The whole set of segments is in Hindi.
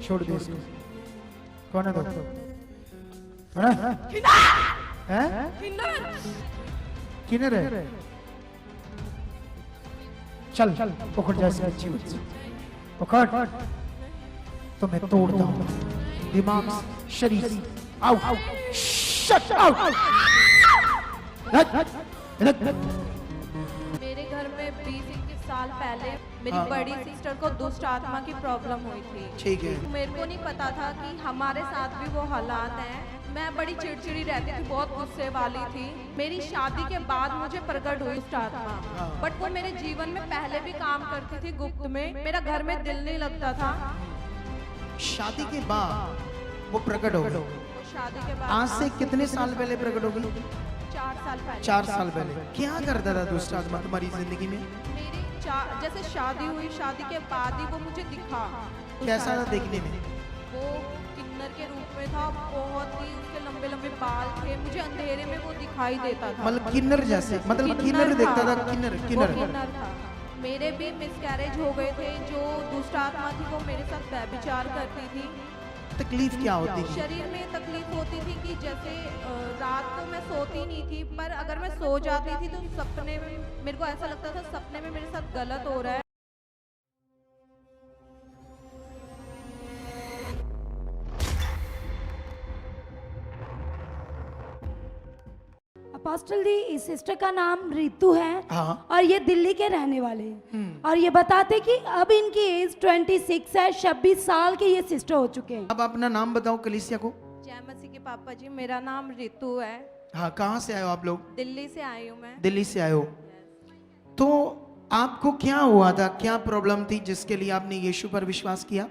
छोड़ दे इसको। कौन है तो? किन्नर है? चल पकड़ जा इसकी अच्छी बच्ची, पकड़ तो मैं तोड़ता हूँ दिमाग शरीर। आओ शट आउट। मेरे घर में 20-21 साल पहले मेरी बड़ी सिस्टर को दुष्ट आत्मा की प्रॉब्लम हुई थी। ठीक है। मेरे को नहीं पता था कि हमारे साथ भी वो हालात हैं। मैं बड़ी चिड़चिड़ी रहती थी, बहुत गुस्से वाली थी। मेरी शादी के बाद मुझे प्रकट हुई दुष्ट आत्मा, बट वो मेरे जीवन में पहले भी काम करती थी गुप्त में। मेरा घर में दिल नहीं लगता था। शादी के बाद वो प्रकट हो गई। वो शादी के बाद आज से कितने साल पहले प्रकट हो गई? 4 साल पहले। 4 साल पहले। क्या करता था दुष्ट आत्मा तुम्हारी जिंदगी में? मेरी जैसे शादी हुई, शादी के बाद ही वो मुझे दिखा। कैसा था देखने में? वो किन्नर के रूप में था, बहुत ही उसके लंबे लंबे बाल थे। मुझे अंधेरे में वो दिखाई देता था। मतलब किन्नर जैसे, मतलब किन्नर देखता था? किन्नर वो किन्नर किन्नर था। मेरे भी मिसकैरेज हो गए थे। जो दुष्ट आत्मा थी वो मेरे साथ व्यभिचार करती थी। तकलीफ क्या होती थी? शरीर में तकलीफ होती थी कि जैसे रात को मैं सोती नहीं थी, पर अगर मैं सो जाती थी तो सपने में मेरे को ऐसा लगता था सपने में मेरे साथ गलत हो रहा है। अपोस्टल जी, इस सिस्टर का नाम रितु है। हाँ। और ये दिल्ली के रहने वाले हैं। और ये बताते कि अब इनकी एज 26 है। 26 साल के ये सिस्टर हो चुके हैं। अब अपना नाम बताओ कलीसिया को। जय मसीह के पापा जी, मेरा नाम रितु है। हाँ, कहाँ से आए हो आप लोग? दिल्ली से आई हूँ मैं। दिल्ली से आए हो। तो आपको क्या हुआ था, क्या प्रॉब्लम थी जिसके लिए आपने यीशु पर विश्वास किया?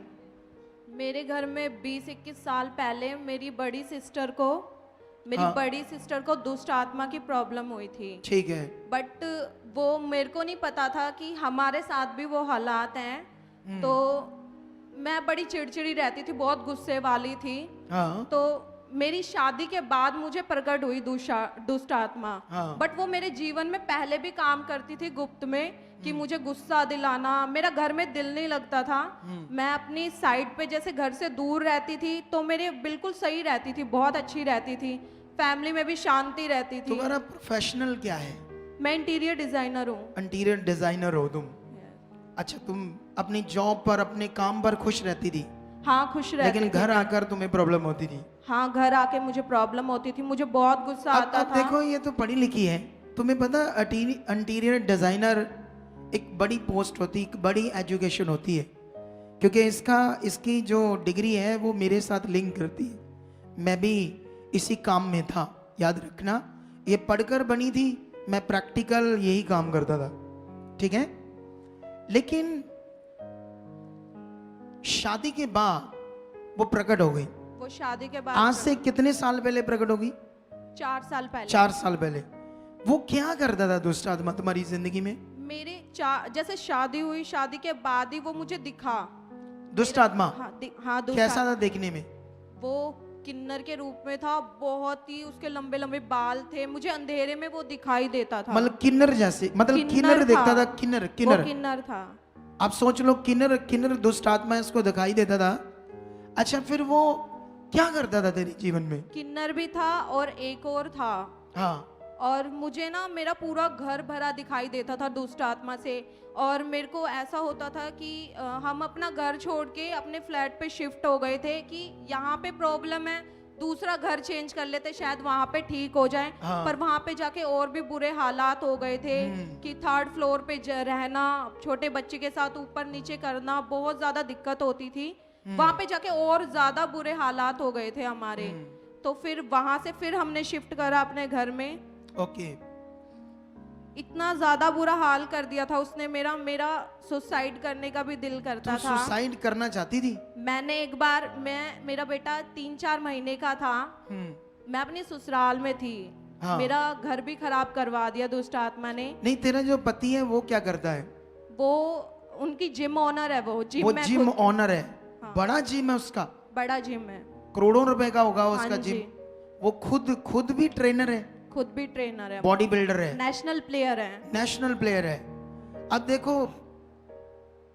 मेरे घर में 20-21 साल पहले मेरी बड़ी सिस्टर को दुष्ट आत्मा की प्रॉब्लम हुई थी। ठीक है। बट वो मेरे को नहीं पता था कि हमारे साथ भी वो हालात हैं। तो मैं बड़ी चिड़चिड़ी रहती थी, बहुत गुस्से वाली थी। हाँ। तो मेरी शादी के बाद मुझे प्रकट हुई दुष्ट आत्मा। हाँ। बट वो मेरे जीवन में पहले भी काम करती थी गुप्त में, कि मुझे गुस्सा दिलाना। मेरा घर में दिल नहीं लगता था। मैं अपनी साइड पे जैसे घर से दूर रहती थी तो मेरे बिल्कुल सही रहती थी, बहुत अच्छी रहती थी। फैमिली में भी शांति रहती थी। तुम्हारा प्रोफेशनल क्या है? मैं इंटीरियर डिजाइनर हूँ। इंटीरियर डिजाइनर हो तुम? अच्छा, तुम अपनी जॉब पर, अपने काम पर खुश रहती थी? हाँ, खुश रहती लेकिन थी। घर आकर तुम्हें प्रॉब्लम होती थी? हाँ, घर आके मुझे प्रॉब्लम होती थी, मुझे बहुत गुस्सा आता अब था। देखो, ये तो पढ़ी लिखी है, तुम्हें पता इंटीरियर डिजाइनर एक बड़ी पोस्ट होती है, एक बड़ी एजुकेशन होती है। क्योंकि इसकी जो डिग्री है वो मेरे साथ लिंक करती है। मैं भी इसी काम में था, याद रखना। ये पढ़कर बनी थी, मैं प्रैक्टिकल यही काम करता था। ठीक है। लेकिन शादी के बाद वो प्रकट हो गई। वो शादी के बाद आज से कितने साल पहले प्रकट होगी? 4 साल पहले। 4 साल पहले। वो क्या करता था दुष्ट आत्मा तुम्हारी जिंदगी में? मेरे जैसे शादी हुई, शादी के बाद ही वो मुझे दिखा। दुष्ट आत्मा? हाँ, दुष्ट कैसा आत्मा। था देखने में? वो किन्नर के रूप में था, बहुत ही उसके लंबे लंबे बाल थे। मुझे अंधेरे में वो दिखाई देता था। मतलब किन्नर जैसे, मतलब किन्नर देखता था? किन्नर वो किन्नर किन्नर था। आप सोच लो, किन्नर दुष्ट आत्मा इसको दिखाई देता था। अच्छा, फिर वो क्या करता था तेरे जीवन में? किन्नर भी था और एक और था। हाँ। और मुझे ना मेरा पूरा घर भरा दिखाई देता था दुष्ट आत्मा से। और मेरे को ऐसा होता था कि हम अपना घर छोड़ के अपने फ्लैट पे शिफ्ट हो गए थे कि यहाँ पे प्रॉब्लम है, दूसरा घर चेंज कर लेते, शायद वहाँ पे ठीक हो जाए। हाँ। पर वहाँ पे जाके और भी बुरे हालात हो गए थे कि 3rd फ्लोर पे रहना, छोटे बच्चे के साथ ऊपर नीचे करना, बहुत ज़्यादा दिक्कत होती थी। वहाँ पे जाके और ज़्यादा बुरे हालात हो गए थे हमारे। तो फिर वहाँ से फिर हमने शिफ्ट करा अपने घर में। ओके। इतना ज्यादा बुरा हाल कर दिया था उसने मेरा सुसाइड करने का भी दिल करता तुम था। सुसाइड करना चाहती थी? मैंने एक बार, मेरा बेटा 3-4 महीने का था। मैं अपनी ससुराल में थी। हाँ। मेरा घर भी खराब करवा दिया दुष्ट आत्मा ने। नहीं, तेरा जो पति है वो क्या करता है? वो उनकी जिम ओनर है। वो जिम ओनर है? हाँ। बड़ा जिम है उसका? बड़ा जिम है, करोड़ों रुपए का होगा उसका हाँ जिम। जी। वो खुद भी ट्रेनर है? खुद भी ट्रेनर है, बॉडी बिल्डर है, नेशनल प्लेयर है। नेशनल प्लेयर है। अब देखो,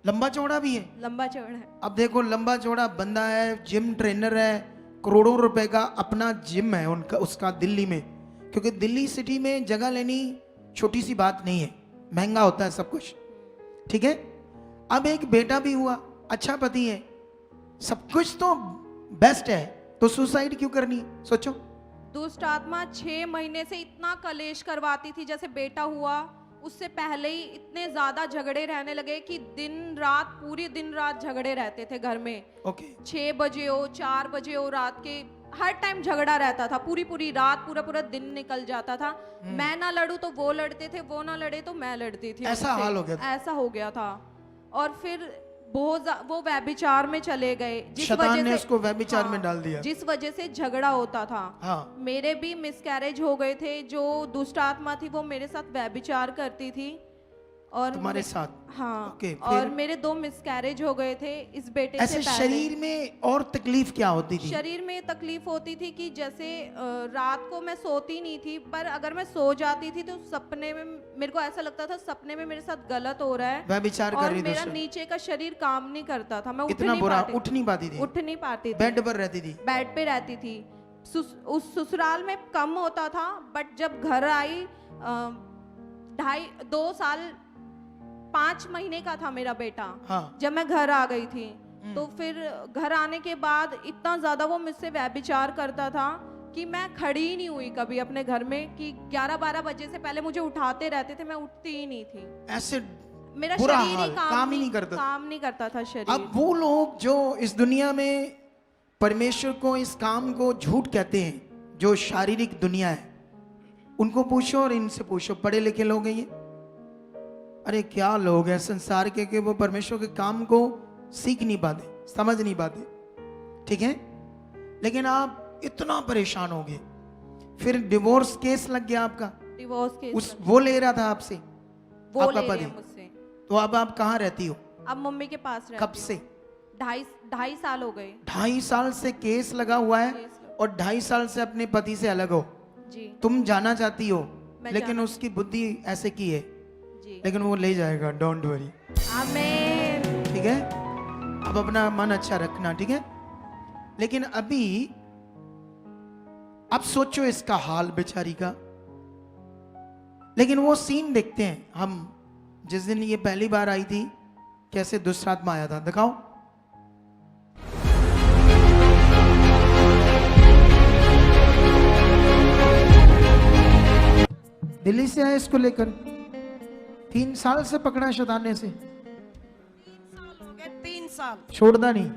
लंबा चौड़ा भी है। लंबा चौड़ा है। अब देखो लंबा चौड़ा बंदा है, जिम ट्रेनर है, करोड़ों रुपए का अपना जिम है उनका, उसका दिल्ली में, क्योंकि दिल्ली सिटी में जगह लेनी छोटी सी बात नहीं है, महंगा होता है सब कुछ, ठीक है। अब एक बेटा भी हुआ, अच्छा पति है, सब कुछ तो बेस्ट है, तो सुसाइड क्यों करनी है? सोचो। दुष्ट आत्मा 6 महीने से इतना कलेश करवाती थी। जैसे बेटा हुआ उससे पहले ही इतने ज्यादा झगड़े रहने लगे कि दिन रात, पूरी दिन रात झगड़े रहते थे घर में। ओके। 6 बजे हो, 4 बजे हो, रात के हर टाइम झगड़ा रहता था, पूरी पूरी रात, पूरा पूरा दिन निकल जाता था। मैं ना लड़ूं तो वो लड़ते थे, वो ना लड़े तो मैं लड़ती थी। ऐसा उनसे। हाल हो गया था। ऐसा हो गया था। और फिर वो व्यभिचार में चले गए, जिस शैतान वजह ने से उसको व्यभिचार में डाल दिया। जिस वजह से झगड़ा होता था। हाँ। मेरे भी मिसकैरेज हो गए थे। जो दुष्ट आत्मा थी वो मेरे साथ व्यभिचार करती थी। और तुम्हारे साथ? हाँ। ओके, और फिर? मेरे 2 मिसकैरेज हो गए थे इस बेटे ऐसे से पहले। शरीर में और तकलीफ क्या होती थी? शरीर में तकलीफ होती थी कि जैसे रात को मैं सोती नहीं थी, पर अगर मैं सो जाती थी तो सपने में मेरे को ऐसा लगता था सपने में मेरे साथ गलत हो रहा है, व्यभिचार कर और रही थी मेरा उससे। नीचे का शरीर काम नहीं करता था। मैं इतना बुरा, उठ नहीं पाती थी? उठ नहीं पाती थी, बेड पर रहती थी? बेड पे रहती थी। उस ससुराल में कम होता था, बट जब घर आई 2 साल 5 महीने का था मेरा बेटा। हाँ। जब मैं घर आ गई थी तो फिर घर आने के बाद इतना ज्यादा वो मुझसे व्यभिचार करता था कि मैं खड़ी ही नहीं हुई कभी अपने घर में, कि 11-12 बजे से पहले मुझे उठाते रहते थे, मैं उठती ही नहीं थी। ऐसे मेरा बुरा शरीर हाल, ही काम ही नहीं करता। काम नहीं करता था शरीर। अब वो लोग जो इस दुनिया में परमेश्वर को, इस काम को झूठ कहते हैं, जो शारीरिक दुनिया है, उनको पूछो और इनसे पूछो, पढ़े लिखे लोग हैं ये? अरे क्या लोग हैं संसार के कि वो परमेश्वर के काम को सीख नहीं पाते, समझ नहीं पाते, ठीक है। लेकिन आप इतना परेशान हो गए, फिर डिवोर्स केस लग गया आपका। डिवोर्स केस वो ले रहा था आपसे, वो आपका ले रहे पति। हैं मुझसे। तो अब आप कहाँ रहती हो? अब मम्मी के पास रहती कब हूँ। से? 2.5 साल हो गए। 2.5 साल से केस लगा हुआ है, केस लगा। और 2.5 साल से अपने पति से अलग हो। जी तुम जाना चाहती हो, मैं लेकिन जाना- उसकी बुद्धि ऐसे की है, जी। लेकिन वो ले जाएगा, डोंट वरी, आमीन। ठीक है। अब अपना मन अच्छा रखना, ठीक है। लेकिन अभी अब सोचो इसका हाल बेचारी का। लेकिन वो सीन देखते हैं हम, जिस दिन ये पहली बार आई थी, कैसे दुष्ट आत्मा आया था, दिखाओ। दिल्ली से आए इसको लेकर, 3 साल से पकड़ा शैतान से, 3 साल छोड़ना नहीं।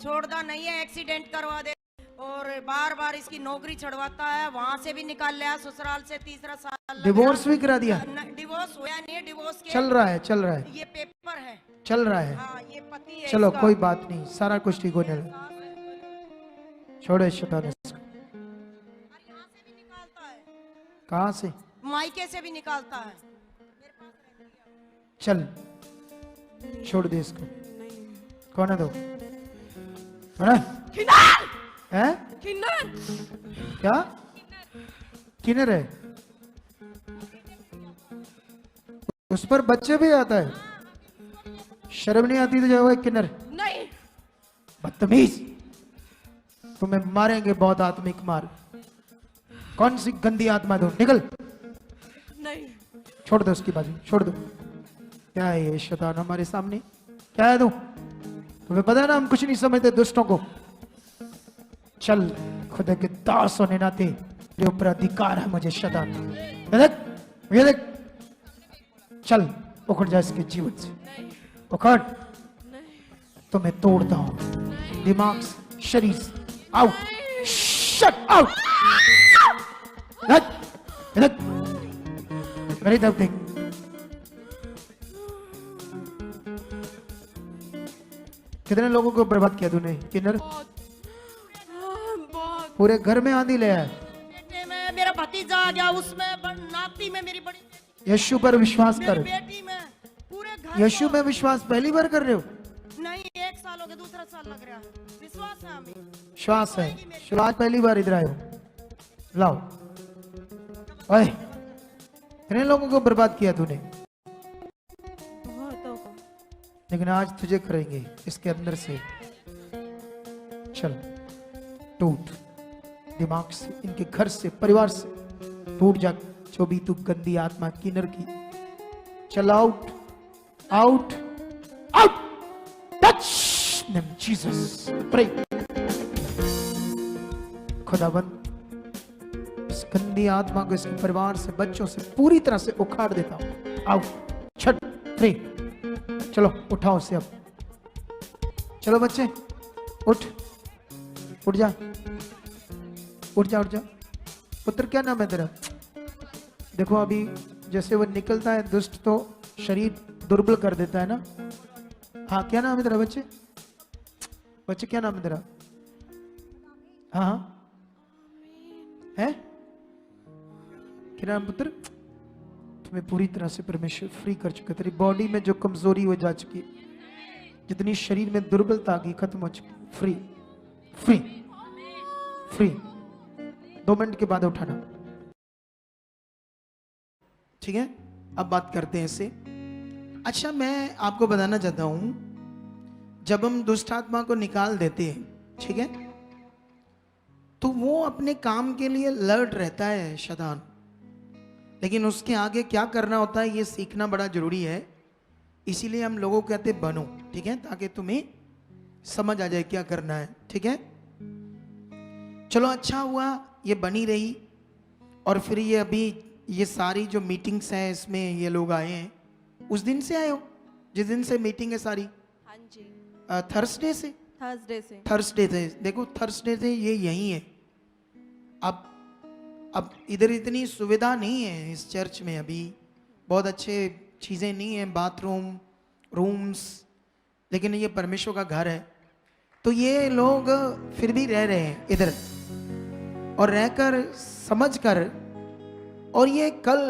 छोड़दा नहीं है, एक्सीडेंट करवा दे और बार बार इसकी नौकरी छड़वाता है, वहाँ से भी निकाल लिया, ससुराल से 3रा साल लग डिवोर्स भी करा दिया? गया। डिवोर्स होया नहीं है, डिवोर्स के चल रहा है, चल रहा है, ये पेपर है। चल रहा है। हाँ, ये पति है चलो इसका। कोई बात नहीं, सारा कुछ ठीक होने लगा। छोड़ो शैतान इसको। और यहाँ से भी निकालता है, कहाँ से? मायके से भी निकालता है। चल छोड़ दे इसको। कौन है तो? है? क्या किन्नर है? उस पर बच्चे भी आता है, शर्म नहीं आती तो जाओ किन्नर। नहीं। बदतमीज, तुम्हें मारेंगे बहुत आत्मिक मार। कौन सी गंदी आत्मा, दो निकल। नहीं। छोड़ दो उसकी बाजू, छोड़ दो। क्या है ये शैतान हमारे सामने? क्या है तू? तुम्हें पता है ना हम कुछ नहीं समझते दुष्टों को। चल, खुदा के दास होने नाते तेरे ऊपर अधिकार है मुझे शैतान। ये देख, चल उखड़ जा इसके जीवन से, उखड़। तुम्हें तोड़ता हूं, दिमाग से, शरीर से, आउट, शट आउट। मेरी तरफ देख। कितने लोगों को बर्बाद किया तूने किन्नर? पूरे घर में आंधी ले आया। बेटे में मेरा भतीजा आ गया, उसमें नाती में मेरी बड़ी, यीशु पर विश्वास मेरी कर। बेटी में, पूरे घर यीशु को- में विश्वास पहली बार कर रहे हो? नहीं, 1 साल हो गया, 2रा साल लग रहा है। विश्वास है हमें। श्वास है, श्वास पहली बार इधर आए हो। लाओ, ओए, कितने लोगों को बर्बाद किया तूने? लेकिन आज तुझे करेंगे इसके अंदर से। चल टूट, दिमाग से, इनके घर से, परिवार से टूट जा जो भी तू गंदी आत्मा किन्नर की। चल out, out, out, touch name Jesus, pray. खुदाबंद इस गंदी आत्मा को इसके परिवार से, बच्चों से पूरी तरह से उखाड़ देता हूं। आउट, छट, प्रे। चलो उठाओ उसे अब। चलो बच्चे उठ, उठ जा, उठ जा, उठ जा। पुत्र क्या नाम है तेरा? देखो अभी जैसे वो निकलता है दुष्ट तो शरीर दुर्बल कर देता है ना। हाँ क्या नाम है तेरा बच्चे? बच्चे क्या नाम है तेरा? हाँ हाँ है क्या नाम पुत्र? तुम्हें पूरी तरह से परमेश्वर फ्री कर चुका है। तेरी बॉडी में जो कमजोरी हो जा चुकी है, जितनी शरीर में दुर्बलता की, खत्म हो चुकी, फ्री फ्री फ्री। 2 मिनट के बाद उठाना, ठीक है? अब बात करते हैं इससे। अच्छा मैं आपको बताना चाहता हूं, जब हम दुष्ट आत्मा को निकाल देते हैं, ठीक है, तो वो अपने काम के लिए अलर्ट रहता है शैतान, लेकिन उसके आगे क्या करना होता है ये सीखना बड़ा जरूरी है। इसीलिए हम लोगों को कहते बनो, ठीक है, ताकि तुम्हें समझ आ जाए क्या करना है, ठीक है? चलो अच्छा हुआ ये बनी रही। और फिर ये अभी ये सारी जो मीटिंग्स हैं इसमें ये लोग आए हैं। उस दिन से आए हो जिस दिन से मीटिंग है सारी? हाँ जी, थर्सडे से? थर्सडे से। देखो थर्सडे से ये यही है। अब इधर इतनी सुविधा नहीं है इस चर्च में, अभी बहुत अच्छे चीज़ें नहीं हैं, बाथरूम, रूम्स, लेकिन ये परमेश्वर का घर है। तो ये लोग फिर भी रह रहे हैं इधर और रहकर समझ कर, और ये कल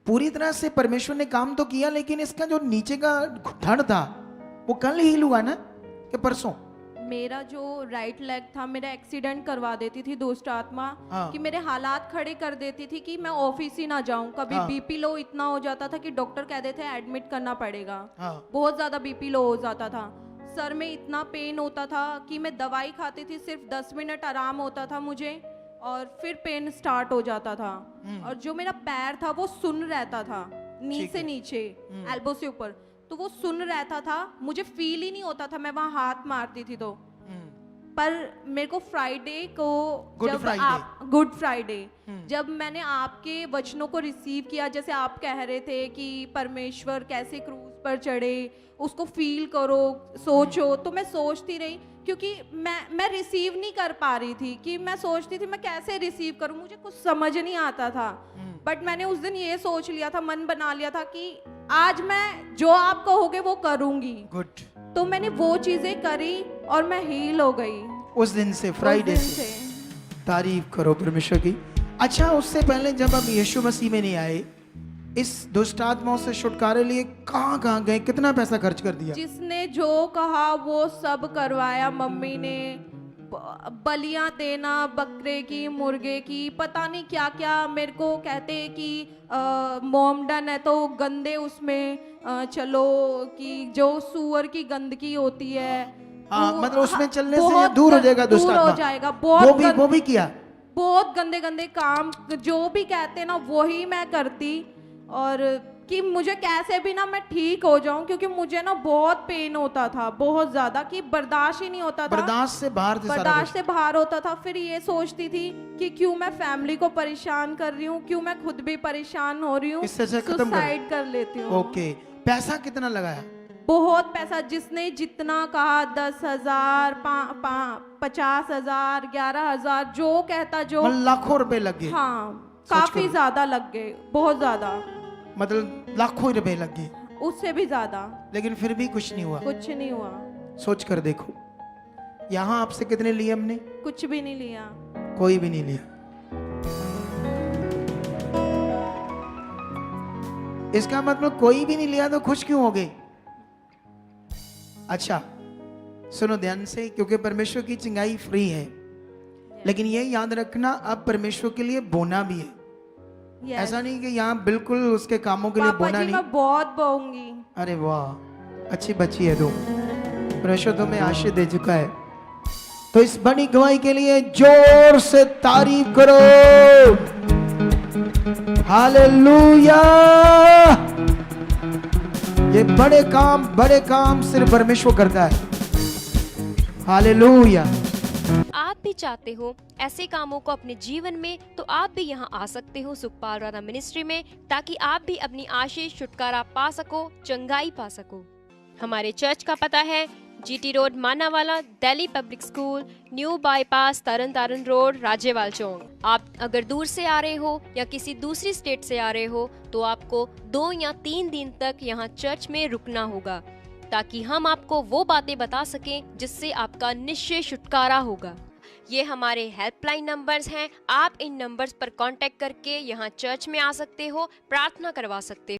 पूरी तरह से परमेश्वर ने काम तो किया, लेकिन इसका जो नीचे का घुटन था वो कल हील हुआ ना कि परसों? मेरा जो राइट लेग था, मेरा एक्सीडेंट करवा देती थी दुष्ट आत्मा। हाँ। कि मेरे हालात खड़े कर देती थी कि मैं ऑफिस ही ना जाऊं। कभी हाँ। बीपी लो इतना हो जाता था कि डॉक्टर कह देते एडमिट करना पड़ेगा। हाँ। बहुत ज्यादा बीपी लो हो जाता था। सर में इतना पेन होता था कि मैं दवाई खाती थी, सिर्फ 10 मिनट आराम होता था मुझे और फिर पेन स्टार्ट हो जाता था। और जो मेरा पैर था वो सुन रहता था, नी से नीचे, एल्बो से ऊपर, तो वो सुन रहता था, मुझे फील ही नहीं होता था मैं वहां हाथ मारती थी तो। पर मेरे को फ्राइडे को, गुड फ्राइडे जब मैंने आपके वचनों को रिसीव किया, जैसे आप कह रहे थे कि परमेश्वर कैसे क्रूज पर चढ़े, उसको फील करो, सोचो, तो मैं सोचती रही, क्योंकि मैं रिसीव नहीं कर पा रही थी। कि मैं सोचती थी मैं कैसे रिसीव करूं, मुझे कुछ समझ नहीं आता था। बट मैंने उस दिन ये सोच लिया था, मन बना लिया था कि आज मैं जो आप कहोगे वो करूंगी। गुड। तो मैंने वो चीजें करी और मैं हील हो गई उस दिन से, फ्राइडे से। तारीफ करो परमेश्वर की। अच्छा उससे पहले जब हम यीशु मसीह में नहीं आए, इस दुष्ट आत्माओं से छुटकारे लिए कहाँ कहाँ गए, कितना पैसा खर्च कर दिया? जिसने जो कहा वो सब करवाया। मम्मी ने बलियां देना, बकरे की, मुर्गे की, पता नहीं क्या क्या। मेरे को कहते कि मोमडन है तो गंदे उसमें चलो, कि जो सुअर की गंदगी होती है, हाँ, मतलब उसमें चलने से बहुत दूर हो जाएगा दुष्ट आत्मा। दूर हो जाएगा। बहुत वो भी किया। बहुत गंदे गंदे काम जो भी कहते हैं ना वही मैं करती। और कि मुझे कैसे भी ना मैं ठीक हो जाऊं, क्योंकि मुझे ना बहुत पेन होता था, बहुत ज्यादा, कि बर्दाश्त ही नहीं होता था। बर्दाश्त से बाहर थे, बर्दाश्त से बाहर होता था। फिर ये सोचती थी कि क्यों मैं फैमिली को परेशान कर रही हूँ, क्यों मैं खुद भी परेशान हो रही हूँ, सुसाइड कर लेती हूँ। ओके, पैसा कितना लगाया? बहुत पैसा, जिसने जितना कहा, 10,000, 50,000, 11,000, जो कहता जो, लाखों रुपए लग गए। हाँ काफी ज्यादा लग गए, बहुत ज्यादा, मतलब लाखों रुपए लग गए, उससे भी ज्यादा। लेकिन फिर भी कुछ नहीं हुआ। कुछ नहीं हुआ। सोच कर देखो, यहाँ आपसे कितने लिए हमने? कुछ भी नहीं लिया, कोई भी नहीं लिया। इसका मतलब कोई भी नहीं लिया तो खुश क्यों हो गए? अच्छा सुनो ध्यान से, क्योंकि परमेश्वर की चिंगाई फ्री है, लेकिन ये याद रखना अब परमेश्वर के लिए बोना भी है। yes. ऐसा नहीं कि यहाँ बिल्कुल उसके कामों के लिए बोना नहीं। मैं बहुत बोऊंगी। अरे वाह, अच्छी बच्ची है तू, परमेश्वर तुम्हें आशीष दे चुका है। तो इस बड़ी गवाही के लिए जोर से तारीफ करो। हालेलुया। ये बड़े काम सिर्फ परमेश्वर करता है। हालेलुया। आप भी चाहते हो ऐसे कामों को अपने जीवन में, तो आप भी यहाँ आ सकते हो सुखपाल राणा मिनिस्ट्री में, ताकि आप भी अपनी आशीष छुटकारा पा सको, चंगाई पा सको। हमारे चर्च का पता है GT road Manawala, Delhi public school, new bypass, Tarn Taran road, Rajewal chowk. आप अगर दूर से आ रहे हो या किसी दूसरी स्टेट से आ रहे हो तो आपको 2 या 3 दिन तक यहाँ चर्च में रुकना होगा, ताकि हम आपको वो बातें बता सकें जिससे आपका निश्चय छुटकारा होगा। ये हमारे हेल्पलाइन नंबर्स हैं। आप इन नंबर्स पर कांटेक्ट करके यहाँ चर्च में आ सकते हो, प्रार्थना करवा सकते हो।